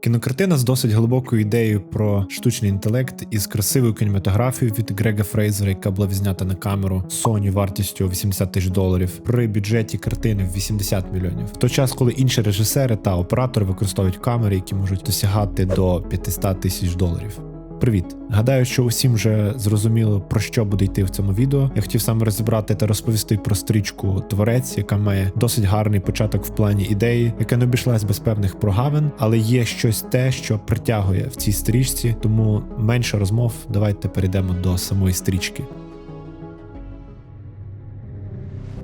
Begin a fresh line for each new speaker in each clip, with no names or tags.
Кінокартина з досить глибокою ідеєю про штучний інтелект із красивою кінематографією від Грега Фрейзера, яка була відзнята на камеру Sony вартістю $80 тисяч, при бюджеті картини в 80 мільйонів. В той час, коли інші режисери та оператори використовують камери, які можуть досягати до $500 тисяч. Привіт! Гадаю, що усім вже зрозуміло, про що буде йти в цьому відео. Я хотів саме розібрати та розповісти про стрічку «Творець», яка має досить гарний початок в плані ідеї, яка не обійшлась без певних прогавин, але є щось те, що притягує в цій стрічці, тому менше розмов, давайте перейдемо до самої стрічки.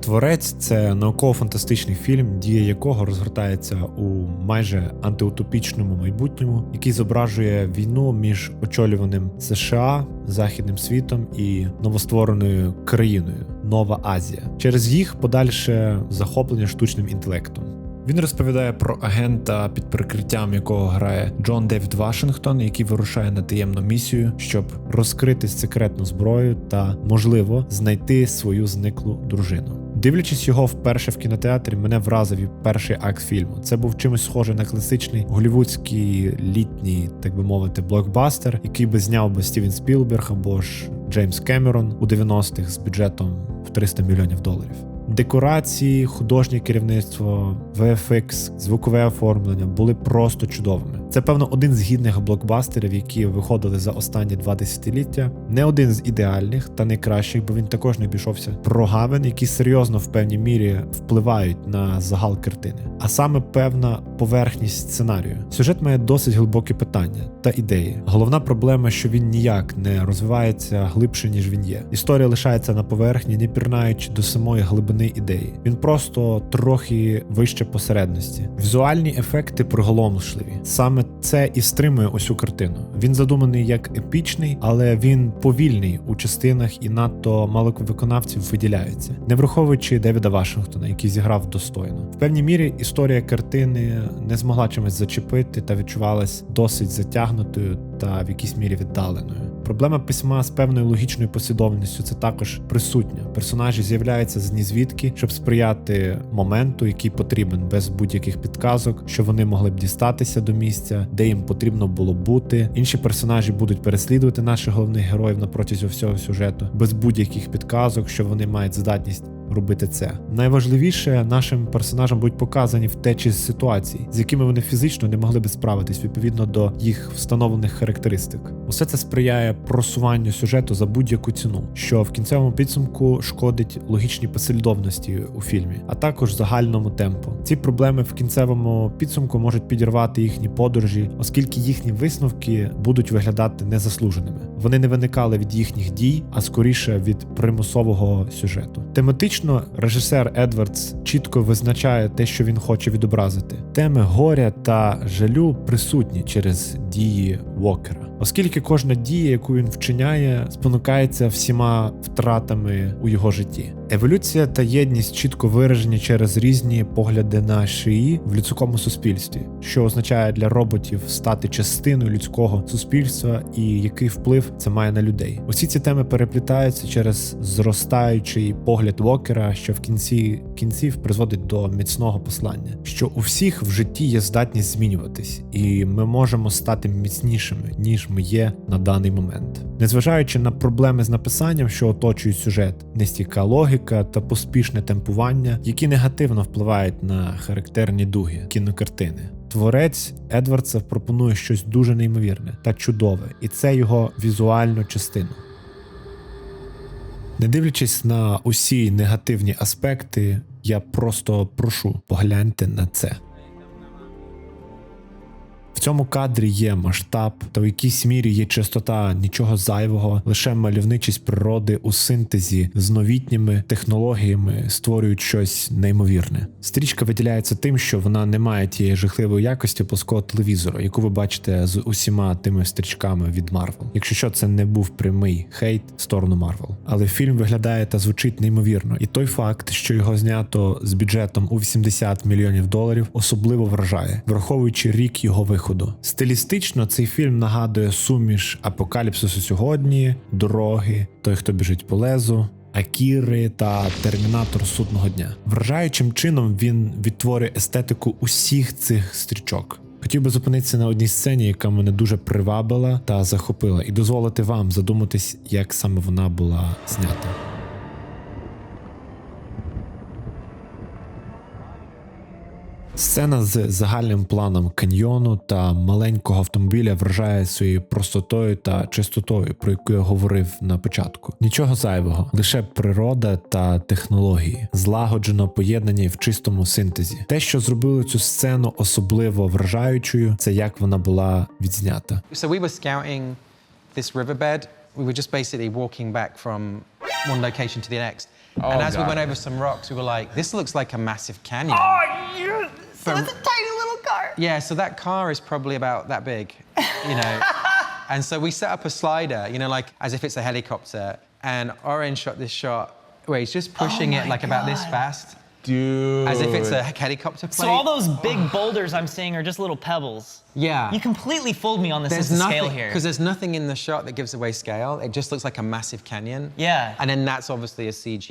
«Творець» – це науково-фантастичний фільм, дія якого розгортається у майже антиутопічному майбутньому, який зображує війну між очолюваним США, Західним світом і новоствореною країною – Нова Азія, через їх подальше захоплення штучним інтелектом. Він розповідає про агента, під прикриттям якого грає Джон Девід Вашингтон, який вирушає на таємну місію, щоб розкрити секретну зброю та, можливо, знайти свою зниклу дружину. Дивлячись його вперше в кінотеатрі, мене вразив і перший акт фільму. Це був чимось схожий на класичний голлівудський літній, так би мовити, блокбастер, який би зняв би Стівен Спілберг або ж Джеймс Кемерон у 90-х з бюджетом в $300 мільйонів. Декорації, художнє керівництво, VFX, звукове оформлення були просто чудовими. Це, певно, один з гідних блокбастерів, які виходили за останні 2 десятиліття. Не один з ідеальних та найкращих, бо він також не обійшовся прогавин, які серйозно в певній мірі впливають на загал картини. А саме певна поверхність сценарію. Сюжет має досить глибокі питання та ідеї. Головна проблема, що він ніяк не розвивається глибше, ніж він є. Історія лишається на поверхні, не пірнаючи до самої глибини ідеї. Він просто трохи вище посередності. Візуальні ефекти приголомшливі. Саме це і стримує усю картину. Він задуманий як епічний, але він повільний у частинах і надто мало виконавців виділяється, не враховуючи Девіда Вашингтона, який зіграв достойно. В певній мірі історія картини не змогла чимось зачепити та відчувалась досить затягнутою та в якійсь мірі віддаленою. Проблема письма з певною логічною послідовністю – це також присутня. Персонажі з'являються з нізвідки, щоб сприяти моменту, який потрібен, без будь-яких підказок, що вони могли б дістатися до місця, де їм потрібно було бути. Інші персонажі будуть переслідувати наших головних героїв на протязі всього сюжету, без будь-яких підказок, що вони мають здатність робити це. Найважливіше, нашим персонажам будуть показані втечі з ситуацій, з якими вони фізично не могли би справитись відповідно до їх встановлених характеристик. Усе це сприяє просуванню сюжету за будь-яку ціну, що в кінцевому підсумку шкодить логічній послідовності у фільмі, а також загальному темпу. Ці проблеми в кінцевому підсумку можуть підірвати їхні подорожі, оскільки їхні висновки будуть виглядати незаслуженими. Вони не виникали від їхніх дій, а скоріше від примусового сюжету. Тематично режисер Едвардс чітко визначає те, що він хоче відобразити. Теми горя та жалю присутні через дії Уокера. Оскільки кожна дія, яку він вчиняє, спонукається всіма втратами у його житті. Еволюція та єдність чітко виражені через різні погляди на шиї в людському суспільстві, що означає для роботів стати частиною людського суспільства і який вплив це має на людей. Усі ці теми переплітаються через зростаючий погляд Уокера, що в кінці кінців призводить до міцного послання, що у всіх в житті є здатність змінюватись, і ми можемо стати міцнішими, ніж ми є на даний момент. Незважаючи на проблеми з написанням, що оточують сюжет, нестійка логіка та поспішне темпування, які негативно впливають на характерні дуги кінокартини. Творець Едвардса пропонує щось дуже неймовірне та чудове, і це його візуальну частину. Не дивлячись на усі негативні аспекти, я просто прошу, погляньте на це. В цьому кадрі є масштаб, та в якійсь мірі є чистота, нічого зайвого, лише мальовничість природи у синтезі з новітніми технологіями створюють щось неймовірне. Стрічка виділяється тим, що вона не має тієї жахливої якості плоского телевізора, яку ви бачите з усіма тими стрічками від Marvel. Якщо що, це не був прямий хейт в сторону Marvel. Але фільм виглядає та звучить неймовірно. І той факт, що його знято з бюджетом у $80 мільйонів, особливо вражає, враховуючи рік його виходу. Стилістично цей фільм нагадує суміш Апокаліпсису сьогодні, Дороги, Той, хто біжить по лезу, Акіри та Термінатор судного дня. Вражаючим чином він відтворює естетику усіх цих стрічок. Хотів би зупинитися на одній сцені, яка мене дуже привабила та захопила, і дозволити вам задуматись, як саме вона була знята. Сцена з загальним планом каньйону та маленького автомобіля вражає своєю простотою та чистотою, про яку я говорив на початку. Нічого зайвого, лише природа та технології, злагоджено поєднані в чистому синтезі. Те, що зробило цю сцену особливо вражаючою, це як вона була відзнята.
So we were scouting this riverbed. We were just basically walking back from one location to the next. And as we went over some rocks, we were like, this looks like a massive canyon.
So it's a tiny little car.
Yeah, so that car is probably about that big, you know. And so we set up a slider, you know, like as if it's a helicopter. And Orange shot this shot where he's just pushing it like about this fast.
Dude.
As if it's a helicopter plane.
So all those big boulders I'm seeing are just little pebbles.
Yeah.
You completely fooled me on the
There's
sense of
nothing,
scale here.
because there's nothing in the shot that gives away scale. It just looks like a massive canyon.
Yeah.
And then that's obviously a CG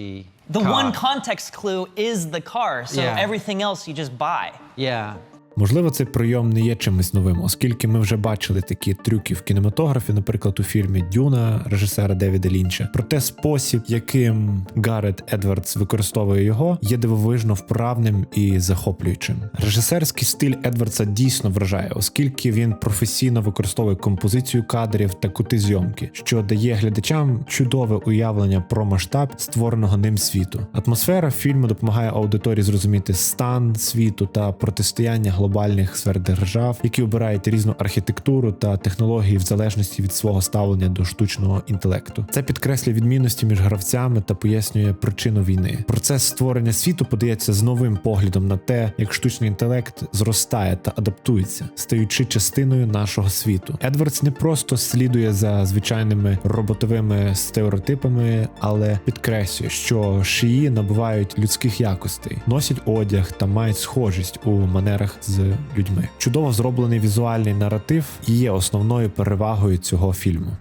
The
car.
one context clue is the car, so
Yeah.
everything else you just buy.
Yeah.
Можливо, цей прийом не є чимось новим, оскільки ми вже бачили такі трюки в кінематографі, наприклад, у фільмі «Дюна» режисера Девіда Лінча. Проте спосіб, яким Гарет Едвардс використовує його, є дивовижно вправним і захоплюючим. Режисерський стиль Едвардса дійсно вражає, оскільки він професійно використовує композицію кадрів та кути зйомки, що дає глядачам чудове уявлення про масштаб створеного ним світу. Атмосфера фільму допомагає аудиторії зрозуміти стан світу та протистояння глобальних сфер держав, які обирають різну архітектуру та технології в залежності від свого ставлення до штучного інтелекту. Це підкреслює відмінності між гравцями та пояснює причину війни. Процес створення світу подається з новим поглядом на те, як штучний інтелект зростає та адаптується, стаючи частиною нашого світу. Едвардс не просто слідує за звичайними роботовими стереотипами, але підкреслює, що шиї набувають людських якостей, носять одяг та мають схожість у манерах з людьми. Чудово зроблений візуальний наратив є основною перевагою цього фільму.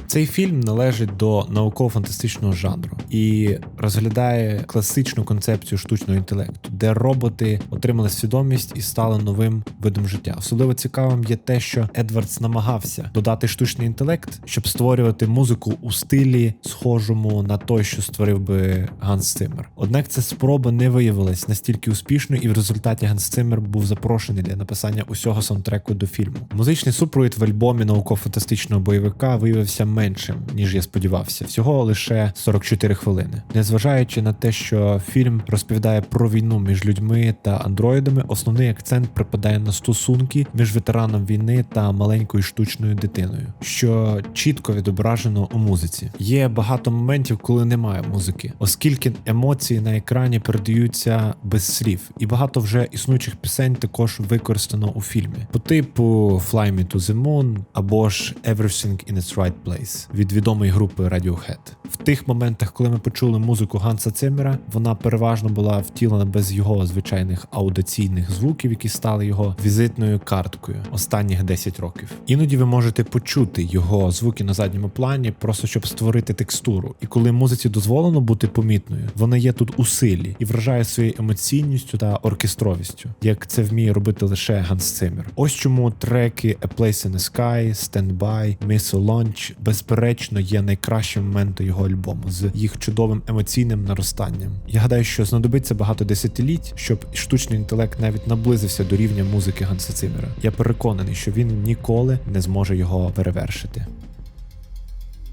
Цей фільм належить до науково-фантастичного жанру і розглядає класичну концепцію штучного інтелекту, де роботи отримали свідомість і стали новим видом життя. Особливо цікавим є те, що Едвардс намагався додати штучний інтелект, щоб створювати музику у стилі, схожому на той, що створив би Ганс Циммер. Однак ця спроба не виявилась настільки успішною, і в результаті Ганс Циммер був запрошений для написання усього саундтреку до фільму. Музичний супровід в альбомі науково-фантастичного бойовика виявився меншим, ніж я сподівався. Всього лише 44 хвилини. Незважаючи на те, що фільм розповідає про війну між людьми та андроїдами, основний акцент припадає на стосунки між ветераном війни та маленькою штучною дитиною, що чітко відображено у музиці. Є багато моментів, коли немає музики, оскільки емоції на екрані передаються без слів, і багато вже існуючих пісень також використано у фільмі. По типу Fly Me to the Moon або ж Everything in its Right Place від відомої групи Radiohead. В тих моментах, коли ми почули музику Ганса Циммера, вона переважно була втілена без його звичайних аудиційних звуків, які стали його візитною карткою останніх 10 років. Іноді ви можете почути його звуки на задньому плані, просто щоб створити текстуру. І коли музиці дозволено бути помітною, вона є тут у силі і вражає своєю емоційністю та оркестровістю, як це вміє робити лише Ганс Циммер. Ось чому треки A Place in the Sky, Stand By, Missile Launch безперечно є найкращим моментом його альбому з їх чудовим емоційним наростанням. Я гадаю, що знадобиться багато десятиліть, щоб штучний інтелект навіть наблизився до рівня музики Ганса Циммера. Я переконаний, що він ніколи не зможе його перевершити.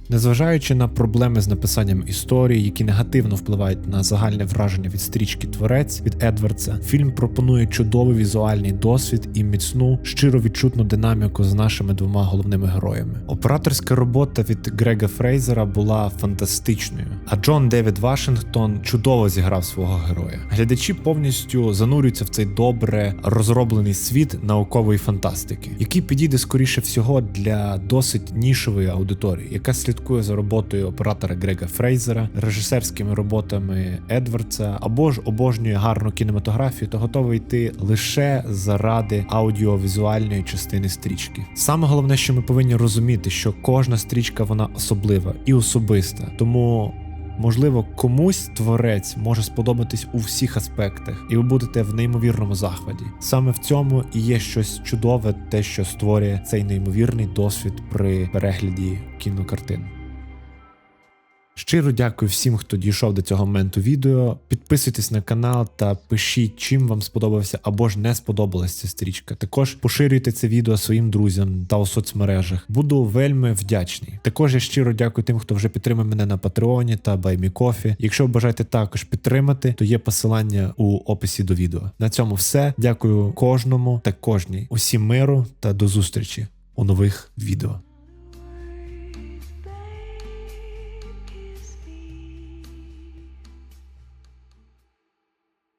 Незважаючи на проблеми з написанням історії, які негативно впливають на загальне враження від стрічки «Творець» від Едвардса, фільм пропонує чудовий візуальний досвід і міцну, щиро відчутну динаміку з нашими двома головними героями. Операторська робота від Грега Фрейзера була фантастичною, а Джон Девід Вашингтон чудово зіграв свого героя. Глядачі повністю занурюються в цей добре розроблений світ наукової фантастики, який підійде скоріше всього для досить нішової аудиторії, яка слідкує за роботою оператора Грега Фрейзера, режисерськими роботами Едвардса, або ж обожнює гарну кінематографію та готовий йти лише заради аудіовізуальної частини стрічки. Саме головне, що ми повинні розуміти, що кожна стрічка вона особлива і особиста, тому Можливо, комусь творець може сподобатись у всіх аспектах, і ви будете в неймовірному захваті. Саме в цьому і є щось чудове, те, що створює цей неймовірний досвід при перегляді кінокартин. Щиро дякую всім, хто дійшов до цього моменту відео. Підписуйтесь на канал та пишіть, чим вам сподобався або ж не сподобалася ця стрічка. Також поширюйте це відео своїм друзям та у соцмережах. Буду вельми вдячний. Також я щиро дякую тим, хто вже підтримав мене на Патреоні та BuyMeCoffee. Якщо бажаєте також підтримати, то є посилання у описі до відео. На цьому все. Дякую кожному та кожній. Усім миру та до зустрічі у нових відео.